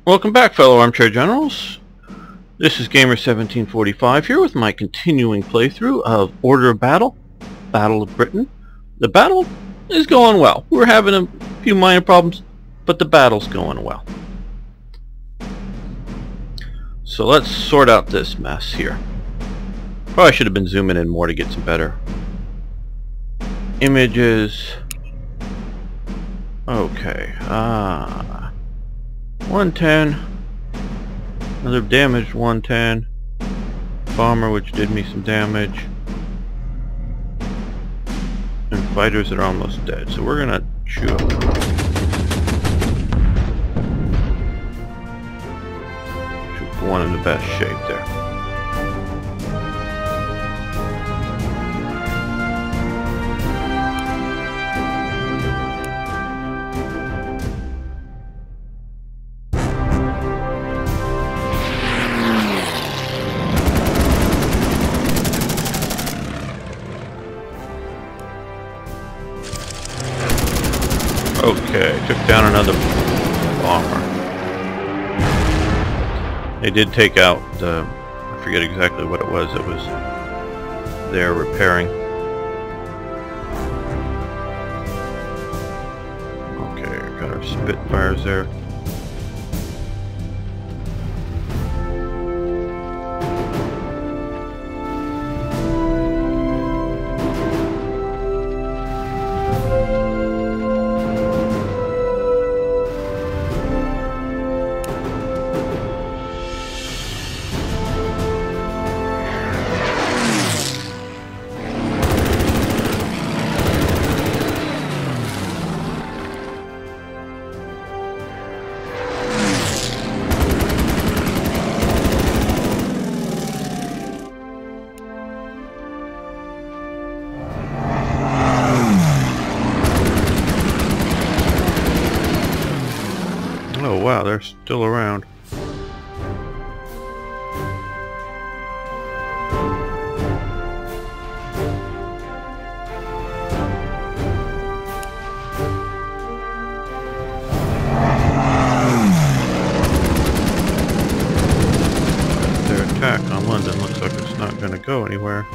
Welcome back, fellow armchair generals. This is Gamer1745 here with my continuing playthrough of Order of Battle, Battle of Britain. The battle is going well. We're having a few minor problems, but the battle's going well. So let's sort out this mess here. Probably should have been zooming in more to get some better images. Okay, 110. Another damaged 110. Bomber, which did me some damage. And fighters that are almost dead. So we're gonna chew up. Shoot for one in the best shape there. Okay, took down another bomber. They did take out the, I forget exactly what it was there repairing. Okay, got our Spitfires there. Oh wow, they're still around. Their attack on London looks like it's not going to go anywhere.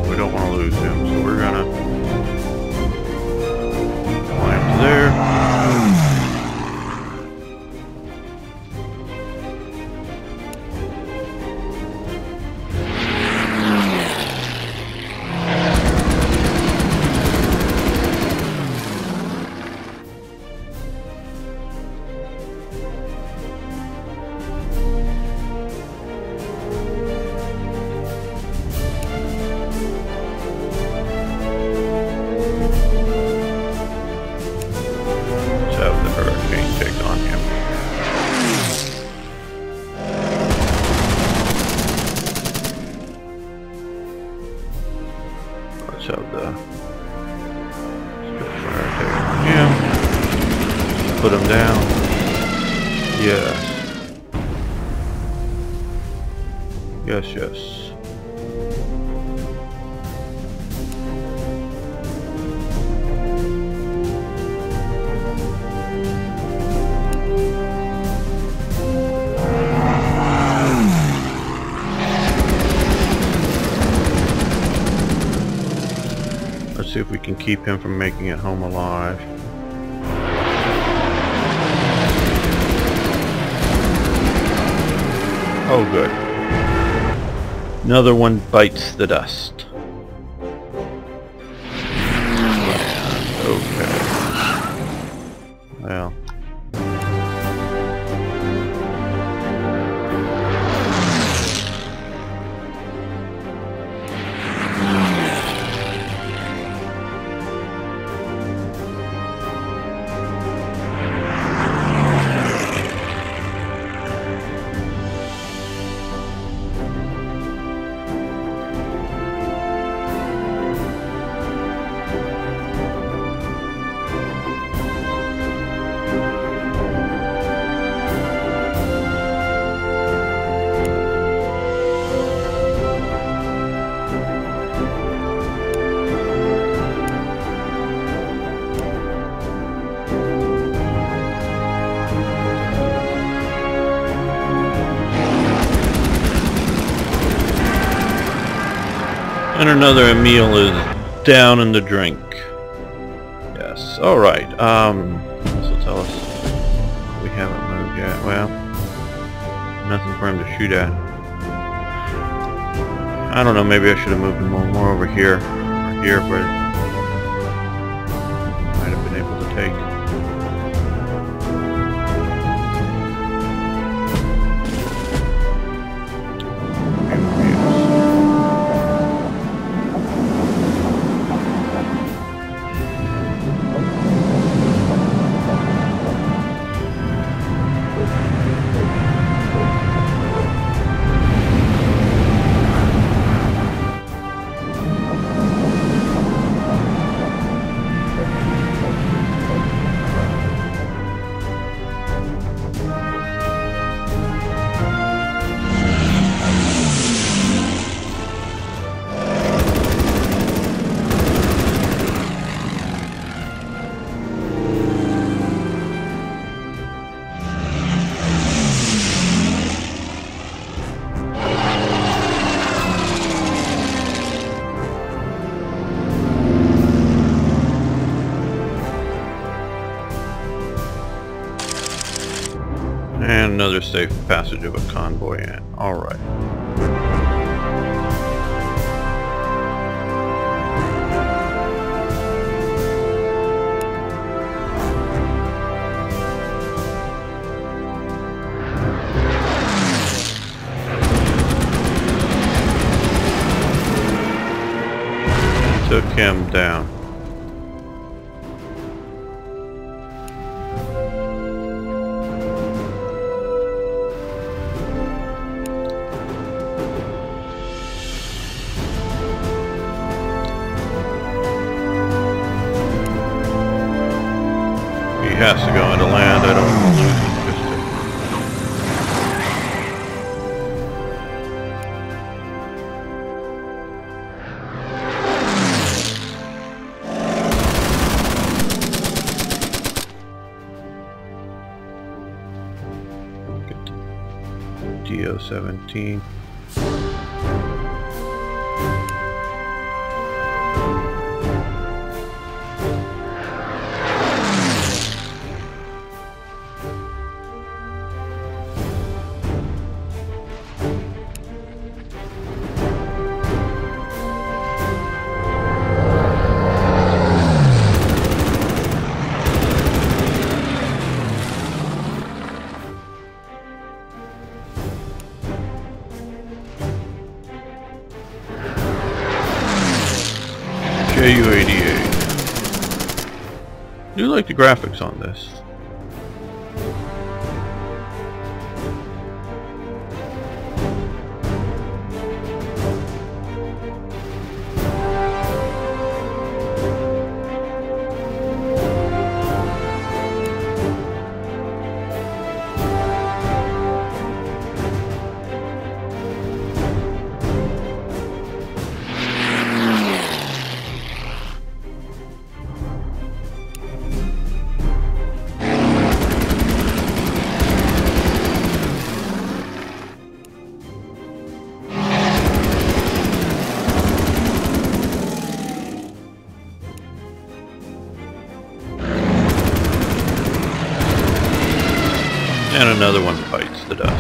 We don't want to lose him, so we're gonna climb to there. Let's have the Spitfire take on him. Put him down. Yes. Yes, yes. Let's see if we can keep him from making it home alive. Oh, good. Another one bites the dust. Okay. Well. And another Emil is down in the drink. Yes. Alright. This will tell us we haven't moved yet. Well, nothing for him to shoot at. I don't know, maybe I should have moved him more over here. Or here, but might have been able to take. And another safe passage of a convoy in. Alright. Took him down. He has to go into land. I don't want to lose him just to get to DO-17. Ju-88. I do like the graphics on this. And another one bites the dust.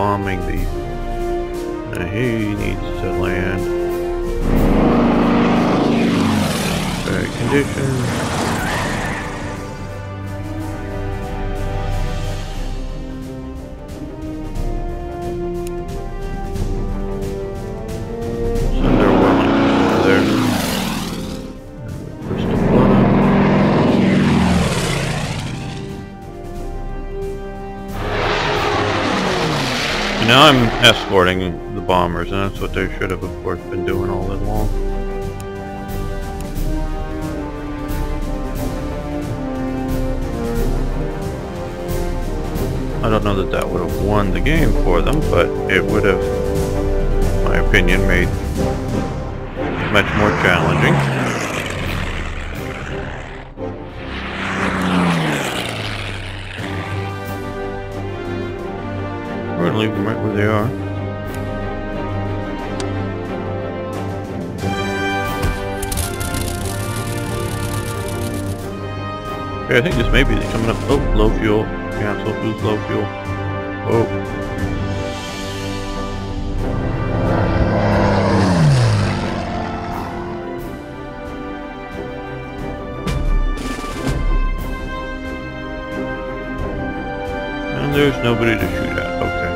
bombing the... he needs to land. Okay, conditions. Now I'm escorting the bombers, and that's what they should have, of course, been doing all along. I don't know that that would have won the game for them, but it would have, in my opinion, made it much more challenging. We're going to leave them right where they are. Okay, I think this may be coming up. Oh, low fuel. Cancel. Who's low fuel? Oh. And there's nobody to shoot at. Okay.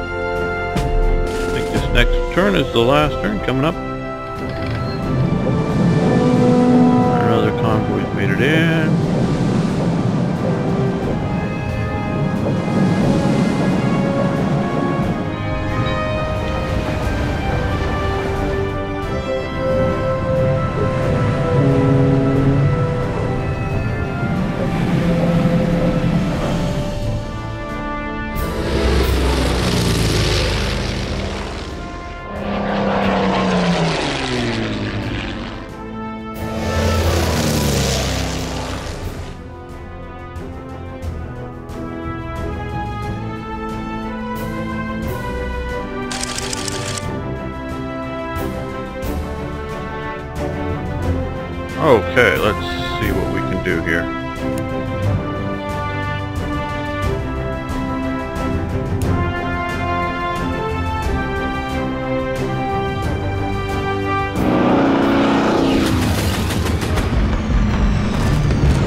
I think this next turn is the last turn coming up. Another convoy's made it in. Okay, let's see what we can do here.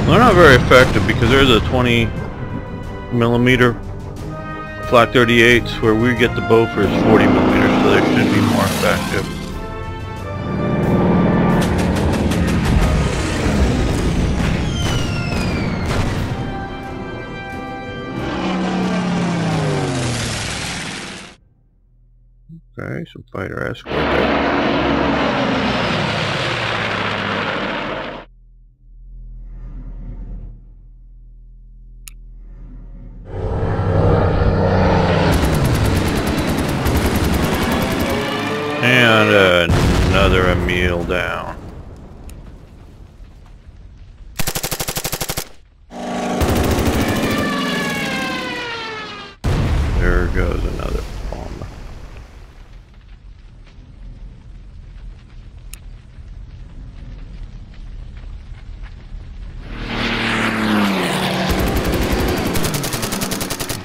They're not very effective because there's a 20mm Flak 38s where we get the Bofors 40mm, so they should be more effective. Okay, some fighter escort there. And another Emil down. There goes another bomber.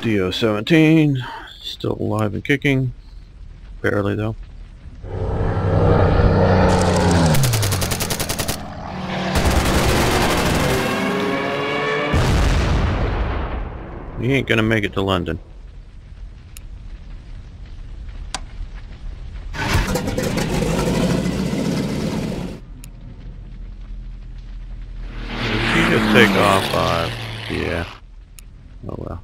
DO-17, still alive and kicking. Barely though. He ain't gonna make it to London. Did he just take off? Yeah. Oh well.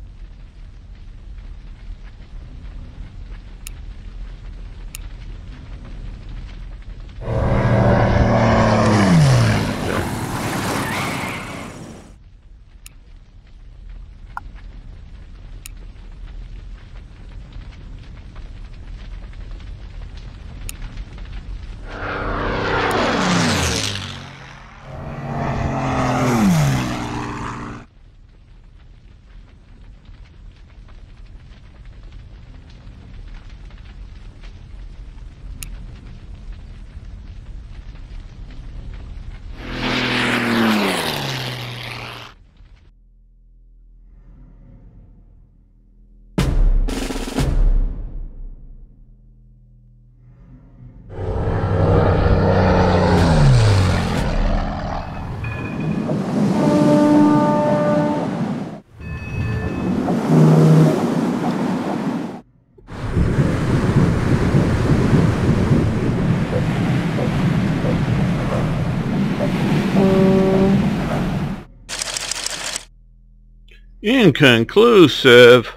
Inconclusive.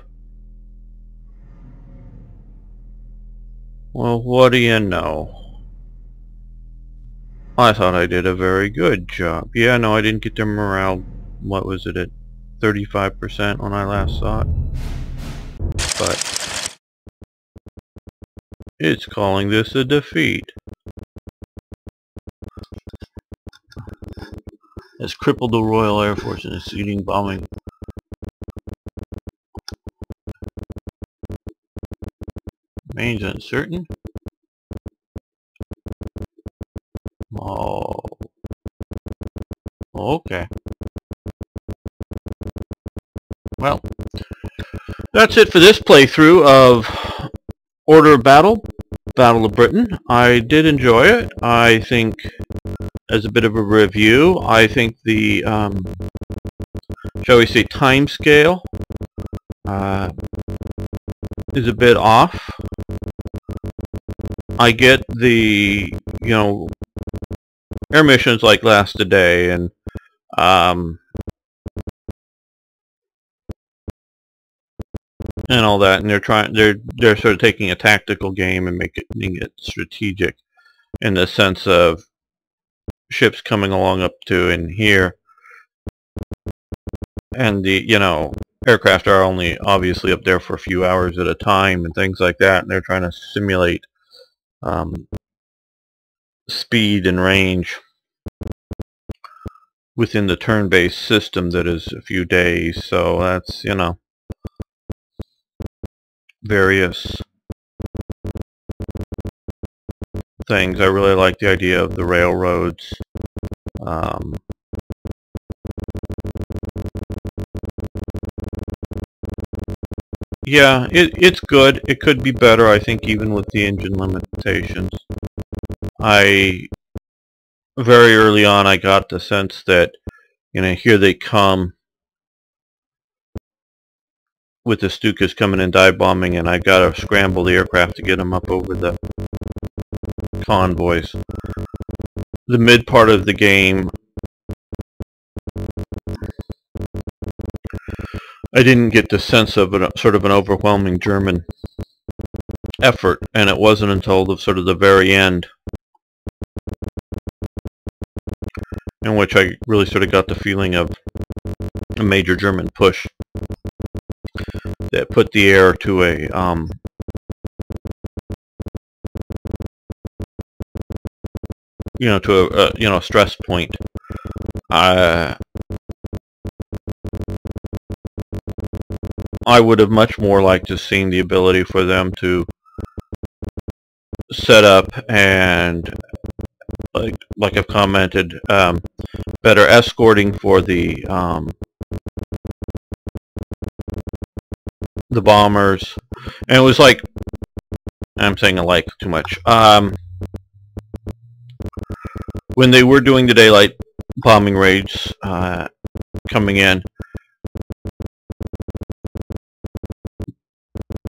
Well, what do you know? I thought I did a very good job. Yeah, no, I didn't get their morale. What was it, at 35% when I last saw it? But it's calling this a defeat. Has crippled the Royal Air Force in a seeding bombing. Remains uncertain. Oh. Okay. Well, that's it for this playthrough of Order of Battle, Battle of Britain. I did enjoy it. I think, as a bit of a review, I think the, shall we say, time scale is a bit off. I get the, air missions like last a day and all that, and they're sort of taking a tactical game and making it strategic in the sense of ships coming along up to in here, and the aircraft are only obviously up there for a few hours at a time and things like that, and they're trying to simulate speed and range within the turn-based system that is a few days. So that's, various things. I really like the idea of the railroads. Yeah, it's good. It could be better, I think, even with the engine limitations. Very early on, I got the sense that, here they come with the Stukas coming and dive bombing, and I gotta scramble the aircraft to get them up over the convoys. The mid part of the game, I didn't get the sense of sort of an overwhelming German effort, and it wasn't until the very end in which I really sort of got the feeling of a major German push that put the air to a stress point. I would have much more liked to have seen the ability for them to set up and, like I've commented, better escorting for the bombers. And it was like, I'm saying I like too much. When they were doing the daylight bombing raids coming in,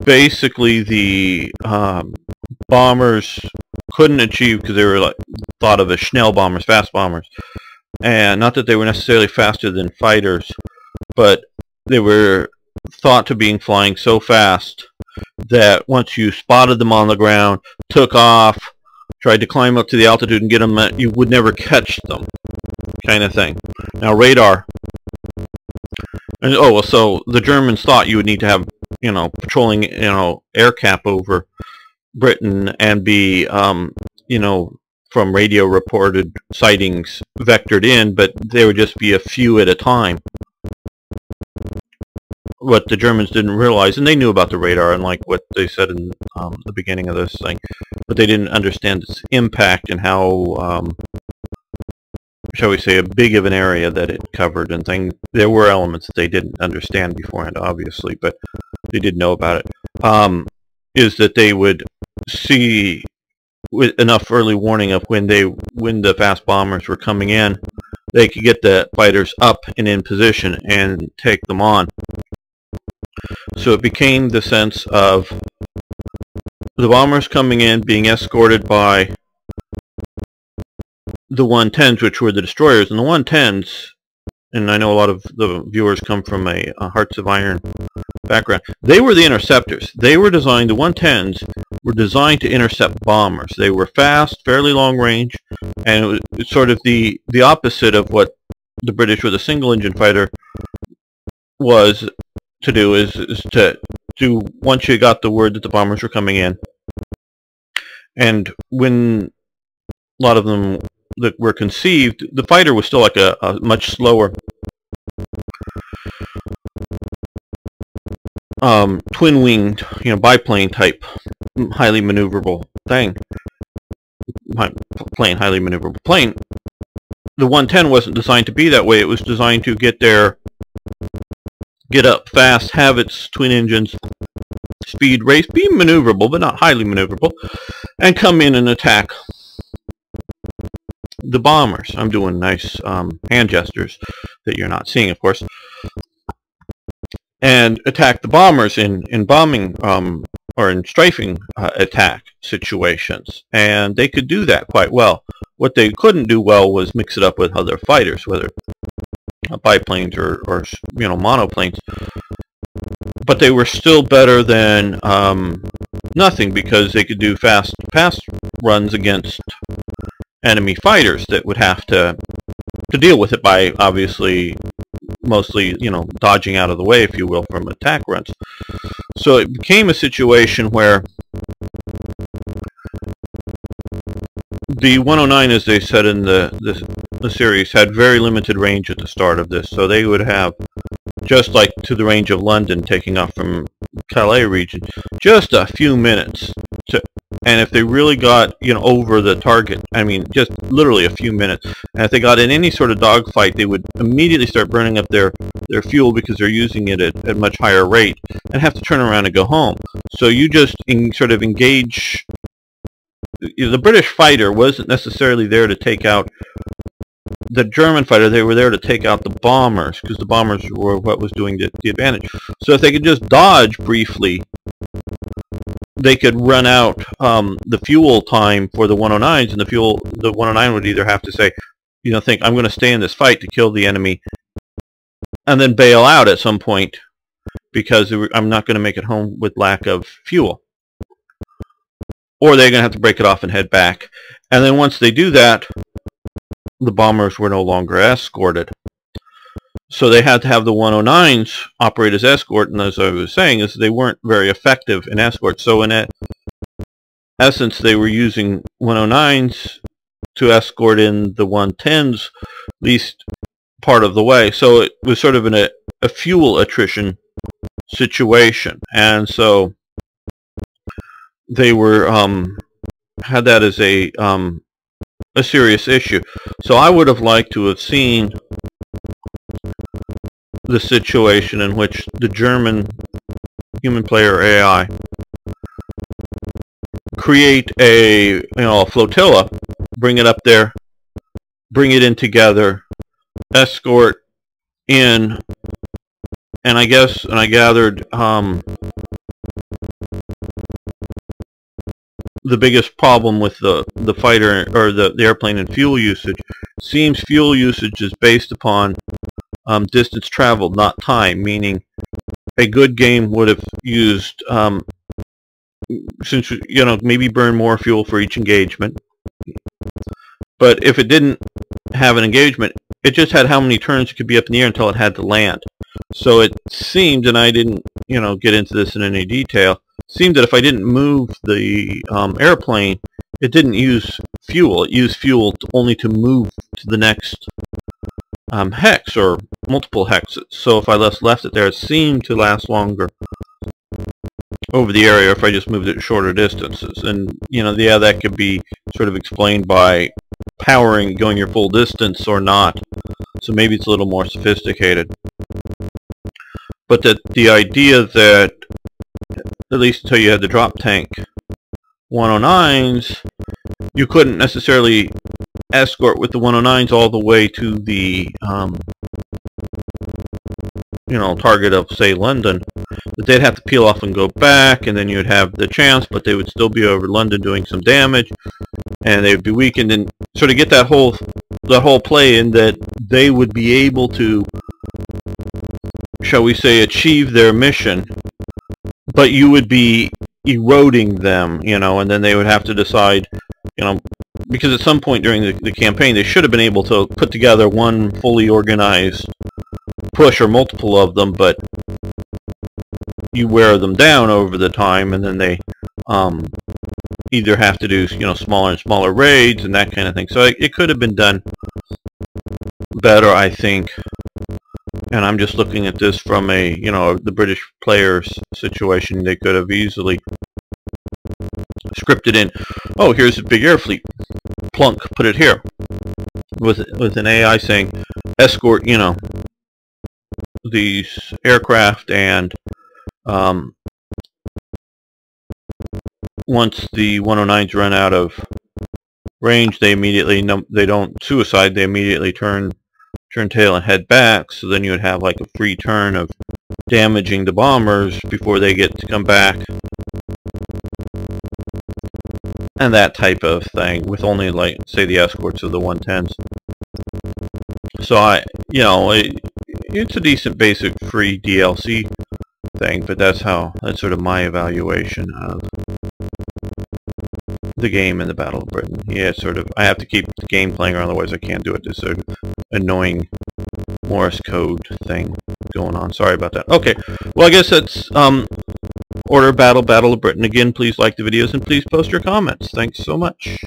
basically the bombers couldn't achieve, because they were thought of as Schnell bombers, fast bombers, and not that they were necessarily faster than fighters, but they were thought to being flying so fast that once you spotted them on the ground, took off, tried to climb up to the altitude and get them, you would never catch them, kind of thing. Now radar, and so the Germans thought you would need to have, patrolling, air cap over Britain and be, from radio reported sightings vectored in, but there would just be a few at a time. What the Germans didn't realize, and they knew about the radar and like what they said in the beginning of this thing, but they didn't understand its impact and how, shall we say, a big of an area that it covered and things. There were elements that they didn't understand beforehand, obviously, but they did know about it. Is that they would see with enough early warning of when the fast bombers were coming in, they could get the fighters up and in position and take them on. So it became the sense of the bombers coming in, being escorted by the 110s, which were the destroyers, and the 110s and I know a lot of the viewers come from a Hearts of Iron background. They were the interceptors. They were designed, the 110s were designed to intercept bombers. They were fast, fairly long range, and it was sort of the opposite of what the British with a single engine fighter was to do, is to do, once you got the word that the bombers were coming in, and when a lot of them that were conceived, the fighter was still like a much slower twin-winged, biplane type, highly maneuverable thing. Highly maneuverable plane. The 110 wasn't designed to be that way. It was designed to get up fast, have its twin engines, speed race, be maneuverable, but not highly maneuverable, and come in and attack the bombers. I'm doing nice hand gestures that you're not seeing, of course. And attack the bombers in bombing or in strafing attack situations. And they could do that quite well. What they couldn't do well was mix it up with other fighters, whether biplanes or monoplanes. But they were still better than nothing, because they could do fast runs against enemy fighters that would have to deal with it by obviously mostly dodging out of the way, if you will, from attack runs. So it became a situation where the 109, as they said in the series, had very limited range at the start of this. So they would have, just like to the range of London, taking off from Calais region, just a few minutes and if they really got over the target, I mean just literally a few minutes, and if they got in any sort of dogfight, they would immediately start burning up their fuel, because they're using it at a much higher rate, and have to turn around and go home. So you just sort of engage. The British fighter wasn't necessarily there to take out the German fighter. They were there to take out the bombers, because the bombers were what was doing the advantage. So if they could just dodge briefly, they could run out the fuel time for the 109s, and the 109 would either have to say, think, I'm going to stay in this fight to kill the enemy, and then bail out at some point, because I'm not going to make it home with lack of fuel. Or they're going to have to break it off and head back. And then once they do that, the bombers were no longer escorted. So they had to have the 109s operate as escort, and as I was saying, is they weren't very effective in escort. So in essence, they were using 109s to escort in the 110s at least part of the way. So it was sort of a fuel attrition situation, and so they were had that as a serious issue. So I would have liked to have seen the situation in which the German human player AI create a flotilla, bring it up there, bring it in together, escort in, and I gathered the biggest problem with the fighter or the airplane and fuel usage seems fuel usage is based upon distance traveled, not time, meaning a good game would have used since maybe burn more fuel for each engagement, but if it didn't have an engagement, it just had how many turns it could be up in the air until it had to land. So it seemed, and I didn't get into this in any detail, seemed that if I didn't move the airplane, it didn't use fuel. It used fuel only to move to the next hex or multiple hexes. So if I left it there, it seemed to last longer over the area if I just moved it shorter distances. And yeah, that could be sort of explained by powering, going your full distance or not. So maybe it's a little more sophisticated. But the idea that, at least until you had the drop tank 109s, you couldn't necessarily escort with the 109s all the way to the target of, say, London, that they'd have to peel off and go back, and then you'd have the chance, but they would still be over London doing some damage, and they would be weakened, and sort of get that whole play in that they would be able to, shall we say, achieve their mission, but you would be eroding them, you know, and then they would have to decide, you know, because at some point during the campaign they should have been able to put together one fully organized push or multiple of them, but you wear them down over the time, and then they either have to do, you know, smaller and smaller raids and that kind of thing. So it could have been done better, I think. And I'm just looking at this from a, you know, the British players situation. They could have easily scripted in, oh, here's a big air fleet, plunk, put it here, with an AI saying, escort, you know, these aircraft, and once the 109s run out of range, they immediately, they don't suicide, they immediately turn tail and head back. So then you would have like a free turn of damaging the bombers before they get to come back, and that type of thing, with only, like, say, the escorts of the 110s. So you know, it's a decent basic free DLC thing, but that's sort of my evaluation of the game in the Battle of Britain. Yeah, sort of, I have to keep the game playing, or otherwise I can't do it. This sort of annoying Morse code thing going on. Sorry about that. Okay, well, I guess that's Order Battle, Battle of Britain. Again, please like the videos and please post your comments. Thanks so much.